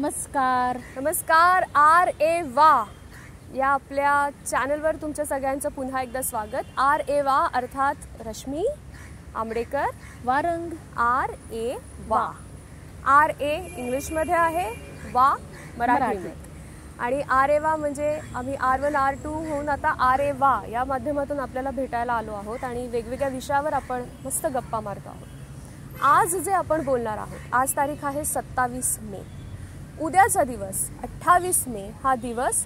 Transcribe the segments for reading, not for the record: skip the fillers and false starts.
नमस्कार नमस्कार. R A वा या आपल्या चॅनलवर तुमच्या सगळ्यांचं पुन्हा एकदा स्वागत. आर ए वा अर्थात रश्मी आंबडेकर वारंग. आर ए वा. आर ए इंग्लिशमध्ये आहे, वा मराठीमध्ये. आणि आर ए वा म्हणजे आम्ही R1 R2 होऊन आता आर ए वा या माध्यमातून आपल्याला भेटायला आलो आहोत आणि वेगवेगळ्या विषयावर आपण मस्त गप्पा मारतो आहोत. आज जे आपण बोलणार आहोत, आज तारीख आहे 27 मे. उद्याचा दिवस 28 मे हा दिवस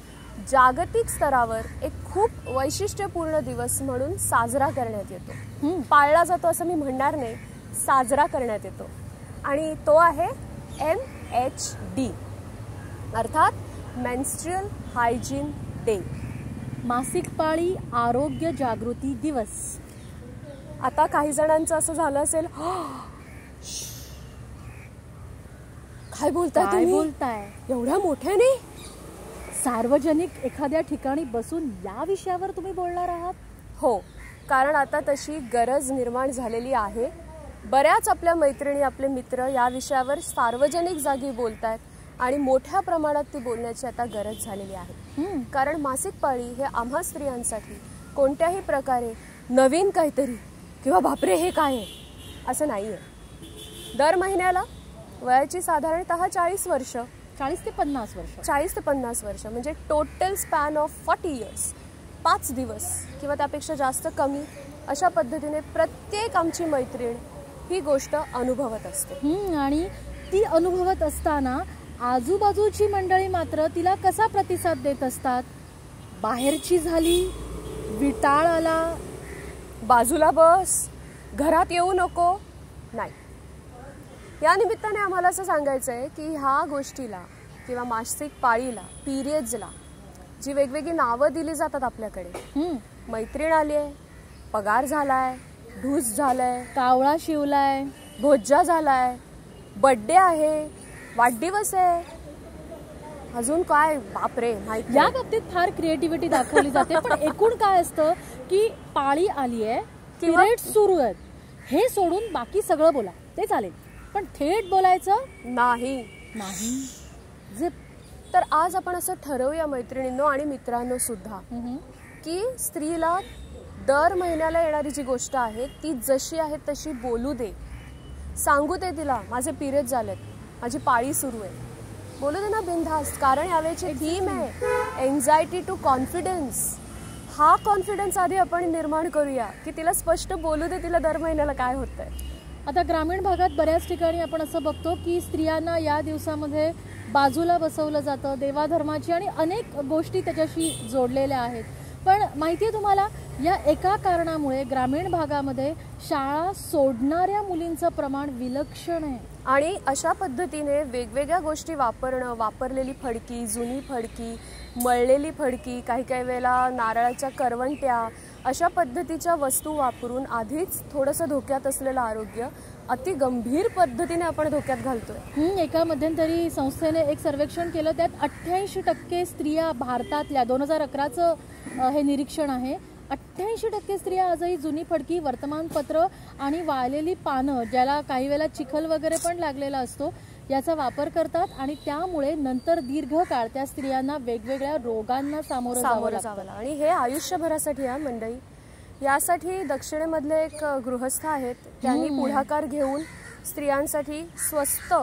जागतिक स्तरावर एक खूप वैशिष्ट्यपूर्ण दिवस म्हणून साजरा करण्यात येतो. पाळला जातो असं मी म्हणणार नाही, साजरा करण्यात येतो. आणि तो आहे MHD अर्थात मेन्स्ट्रुअल हायजीन डे, मासिक पाळी आरोग्य जागृती दिवस. आता काही जणांचं असं झालं असेल, काय बोलताय एवढ्या मोठ्याने? सार्वजनिक एखाद्या ठिकाणी बसून या विषयावर तुम्ही बोलणार आहात? हो, कारण आता तशी गरज निर्माण झालेली आहे. बऱ्याच आपल्या मैत्रिणी, आपले मित्र या विषयावर सार्वजनिक जागी बोलतायत आणि मोठ्या प्रमाणात ती बोलण्याची आता गरज झालेली आहे. कारण मासिक पाळी हे आम्हा स्त्रियांसाठी कोणत्याही प्रकारे नवीन काहीतरी किंवा बापरे हे काय आहे असं नाही आहे. दर महिन्याला वयाची साधारणतः 40 वर्ष, 40 ते 50 वर्ष, 40 ते 50 वर्ष म्हणजे टोटल स्पॅन ऑफ 40 इयर्स, 5 दिवस किंवा त्यापेक्षा जास्त कमी अशा पद्धतीने प्रत्येक आमची मैत्रीण ही गोष्ट अनुभवत असते. आणि ती अनुभवत असताना आजूबाजूची मंडळी मात्र तिला कसा प्रतिसाद देत असतात? बाहेरची झाली, विटाळ आला, बाजूला बस, घरात येऊ नको, नाही. या निमित्ताने आम्हाला असं सांगायचं आहे की ह्या गोष्टीला किंवा मासिक पाळीला, पिरियड्सला जी वेगवेगळी नावं दिली जातात आपल्याकडे, मैत्रीण आली आहे, पगार झालाय, ढूस झालाय, कावळा शिवलाय, भोज्जा झालाय, बर्थडे आहे, वाढदिवस आहे, अजून काय बापरे माहिती. या बाबतीत फार क्रिएटिव्हिटी दाखवली जाते. पण एकूण काय असतं की पाळी आली आहे, पिरियड्स सुरू आहेत, हे सोडून बाकी सगळं बोला ते चालेल, पण थेट बोलायचं नाही. जिप. तर आज आपण असं ठरवूया मैत्रिणींनो आणि मित्रांनो सुद्धा की स्त्रीला दर महिन्याला येणारी जी गोष्ट आहे ती जशी आहे तशी बोलू दे. सांगू दे तिला माझे पिरियड झालेत, माझी पाळी सुरू आहे, बोलू दे ना बिनधास्त. कारण यावेळेची थीम आहे एन्झायटी टू कॉन्फिडन्स. हा कॉन्फिडन्स आधी आपण निर्माण करूया की तिला स्पष्ट बोलू दे तिला दर महिन्याला काय होतंय. आता ग्रामीण भागात बऱ्याच ठिकाणी आपण असं बघतो की स्त्रियांना या दिवसामध्ये बाजूला बसवलं जातं, देवाधर्माची आणि अनेक गोष्टी त्याच्याशी जोडलेल्या आहेत. पण माहिती आहे तुम्हाला, या एका कारणामुळे ग्रामीण भागामध्ये शाळा सोडणाऱ्या मुलींचं प्रमाण विलक्षण आहे. आणि अशा पद्धतीने वेगवेगळ्या गोष्टी वापरणं, वापरलेली फडकी, जुनी फडकी, मळलेली फडकी, काही काही वेळेला नारळाच्या करवंट्या, अशा पद्धतीच्या वस्तू वापरून आधीच थोडंसं धोक्यात असलेलं आरोग्य अति गंभीर पद्धतीने आपण धोक्यात घालतोय. एका मध्यंतरी संस्थेने एक सर्वेक्षण केलं, त्यात 88% स्त्रिया भारतातल्या, 2011चं हे निरीक्षण आहे, 88% स्त्रिया आजही जुनी फडकी, वर्तमानपत्र आणि वाळलेली पानं, ज्याला काही वेळेला चिखल वगैरे पण लागलेला असतो, याचा वापर करतात. आणि त्यामुळे नंतर दीर्घकाळ त्या स्त्रियांना वेगवेगळ्या रोगांना सामोरं जावं लागतं. आणि हे आयुष्यभरासाठी आहे मंडळी. यासाठी दक्षिणेमधले एक गृहस्थ आहेत, त्यांनी पुढाकार घेऊन स्त्रियांसाठी स्वस्त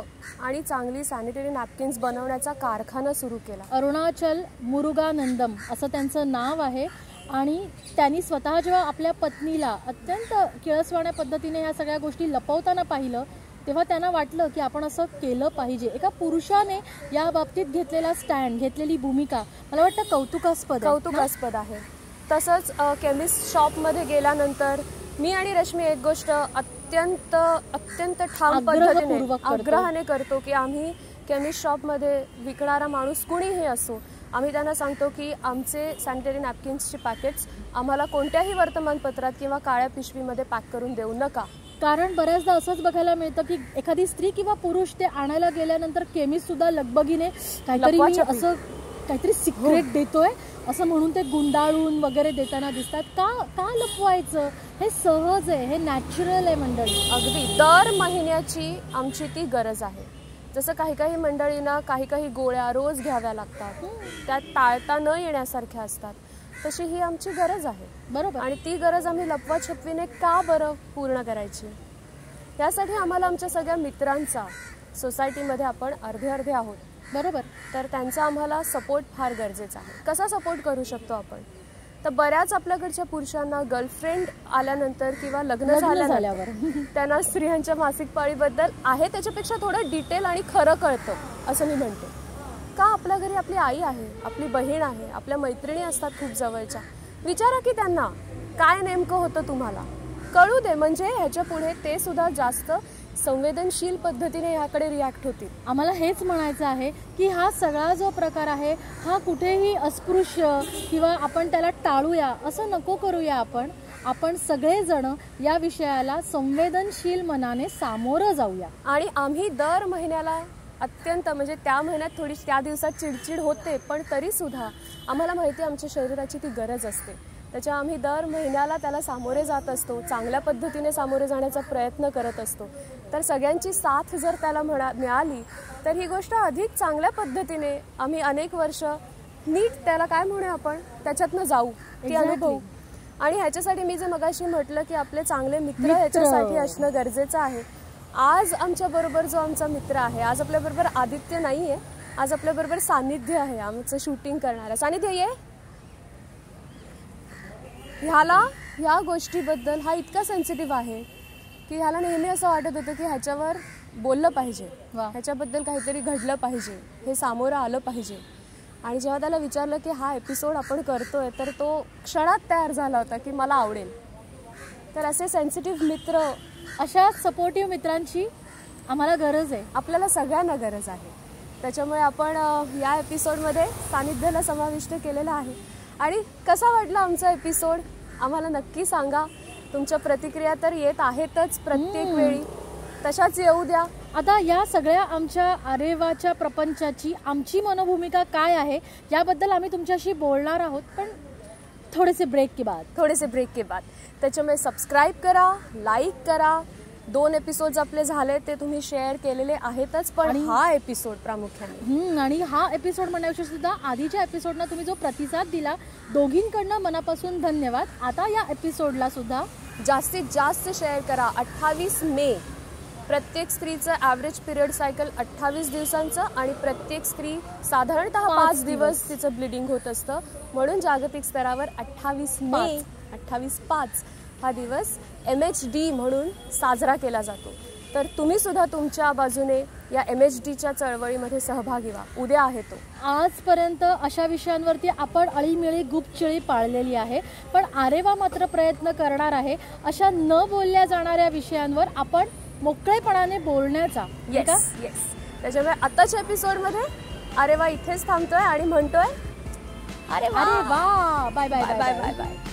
आणि चांगली सॅनिटरी नॅपकिन्स बनवण्याचा कारखाना सुरू केला. अरुणाचल मुरुगानंदम असं त्यांचं नाव आहे. आणि त्यांनी स्वतः जेव्हा आपल्या पत्नीला अत्यंत किळसवाण्या पद्धतीने ह्या सगळ्या गोष्टी लपवताना पाहिलं, तेव्हा त्यांना वाटलं की आपण असं केलं पाहिजे. एका पुरुषाने या बाबतीत घेतलेला स्टँड, घेतलेली भूमिका मला वाटतं कौतुकास्पद आहे. तसंच केमिस्ट शॉपमध्ये गेल्यानंतर मी आणि रश्मी एक गोष्ट अत्यंत ठाम पद्धतीने आग्रहाने करतो की आम्ही केमिस्ट शॉपमध्ये विकणारा माणूस कुणीही असो, आम्ही त्यांना सांगतो की आमचे सॅनिटरी नॅपकिन्सचे पॅकेट्स आम्हाला कोणत्याही वर्तमानपत्रात किंवा काळ्या पिशवीमध्ये पॅक करून देऊ नका. कारण बऱ्याचदा असंच बघायला मिळतं की एखादी स्त्री किंवा पुरुष ते आणायला गेल्यानंतर केमिस्ट सुद्धा लगबगीने काहीतरी सिक्रेट देतोय असं म्हणून ते गुंडाळून वगैरे देताना दिसतात. का लपवायचं? हे सहज आहे, हे नॅचरल आहे मंडळी. अगदी दर महिन्याची आमची ती गरज आहे. जसं काही काही मंडळींना काही काही गोळ्या रोज घ्याव्या लागतात, त्या टाळता न येण्यासारख्या असतात, तशी ही आमची गरज आहे. बरोबर. आणि ती गरज आम्ही लपवाछपवीने का बरं पूर्ण करायची? यासाठी आम्हाला आमच्या सगळ्या मित्रांचा, सोसायटीमध्ये आपण अर्धे अर्धे आहोत, बरोबर, तर त्यांचा आम्हाला सपोर्ट फार गरजेचा आहे. कसा सपोर्ट करू शकतो आपण? तर बऱ्याच आपल्याकडच्या पुरुषांना गर्लफ्रेंड आल्यानंतर किंवा लग्न झाल्यावर त्यांना स्त्रियांच्या मासिक पाळीबद्दल आहे त्याच्यापेक्षा थोडं डिटेल आणि खरं कळतं असं मी म्हणते. का? आपल्या घरी आपली आई आहे, आपली बहीण आहे, आपल्या मैत्रिणी असतात खूप जवळच्या. विचारा की त्यांना काय नेमकं होतं तुम्हाला, कळू दे. म्हणजे ह्याच्या पुढे ते सुद्धा जास्त संवेदनशील पद्धतीने ह्याकडे रिॲक्ट होतील. आम्हाला हेच म्हणायचं आहे की हा सगळा जो प्रकार आहे हा कुठेही अस्पृश्य किंवा आपण त्याला टाळूया असं नको करूया. आपण सगळेजण या विषयाला संवेदनशील मनाने सामोरं जाऊया. आणि आम्ही दर महिन्याला अत्यंत म्हणजे त्या महिन्यात थोडी त्या दिवसात चिडचिड होते, पण तरीसुद्धा आम्हाला माहिती आहे आमच्या शरीराची ती गरज असते. त्याच्या आम्ही दर महिन्याला त्याला सामोरे जात असतो, चांगल्या पद्धतीने सामोरे जाण्याचा प्रयत्न करत असतो. तर सगळ्यांची साथ जर त्याला मिळाली तर ही गोष्ट अधिक चांगल्या पद्धतीने आम्ही अनेक वर्ष नीट त्याला काय म्हणूया आपण त्याच्यातनं जाऊ, ती अनुभवू. आणि ह्याच्यासाठी मी जे मगाशी म्हटलं की आपले चांगले मित्र ह्याच्यासाठी असणं गरजेचं आहे. आज आमच्याबरोबर जो आमचा मित्र आहे, आज आपल्याबरोबर आदित्य नाही आहे, आज आपल्याबरोबर सानिध्य आहे, आमचं शूटिंग करणारं. सानिध्य ये. ह्या गोष्टीबद्दल हा इतका सेन्सिटिव्ह आहे की ह्याला नेहमी असं वाटत होतं की ह्याच्यावर बोललं पाहिजे, ह्याच्याबद्दल काहीतरी घडलं पाहिजे, हे सामोरं आलं पाहिजे. आणि जेव्हा त्याला विचारलं की हा एपिसोड आपण करतोय तर तो क्षणात तयार झाला होता की मला आवडेल. तर असे सेन्सिटिव्ह मित्र, अशा सपोर्टिव्ह मित्रांची आम्हाला गरज आहे, आपल्याला सगळ्यांना गरज आहे. त्याच्यामुळे आपण या एपिसोडमध्ये सानिध्याला समाविष्ट केलेलं आहे. आणि कसा वाटला आमचा एपिसोड आम्हाला नक्की सांगा. तुमच्या प्रतिक्रिया तर येत आहेतच प्रत्येक वेळी, तशाच येऊ द्या. आता या सगळ्या आमच्या आरेवाच्या प्रपंचाची आमची मनोभूमिका काय आहे याबद्दल आम्ही तुमच्याशी बोलणार आहोत, पण थोडेसे ब्रेक के बाद. त्याच्यामुळे सबस्क्राईब करा, लाईक करा. 2 एपिसोड्स आपले झाले ते तुम्ही शेअर केलेले आहेतच, पण हा एपिसोड प्रामुख्याने आणि हा एपिसोड म्हणण्यापेक्षा सुद्धा आधीच्या एपिसोडना तुम्ही जो प्रतिसाद दिला दोघींकडनं मनापासून धन्यवाद. आता या एपिसोडला सुद्धा जास्तीत जास्त शेअर करा. 28 मे प्रत्येक स्त्रीचं ॲव्हरेज पिरियड सायकल 28 दिवसांचं आणि प्रत्येक स्त्री साधारणतः 5 दिवस तिचं ब्लिडिंग होत असतं. म्हणून जागतिक स्तरावर 28 मे 28/5 हा दिवस MHD म्हणून साजरा केला जातो. तर तुम्ही सुद्धा तुमच्या बाजूने या MHDच्या चळवळीमध्ये सहभागी व्हा. उद्या आहे तो. आजपर्यंत अशा विषयांवरती आपण अळीमिळी गुपचिळी पाळलेली आहे, पण आरेवा मात्र प्रयत्न करणार आहे अशा न बोलल्या जाणाऱ्या विषयांवर आपण मोकळेपणाने बोलण्याचा. येस. त्याच्यामुळे आताच्या एपिसोडमध्ये आरेवा इथेच थांबतोय आणि म्हणतोय अरे वा. Bye bye.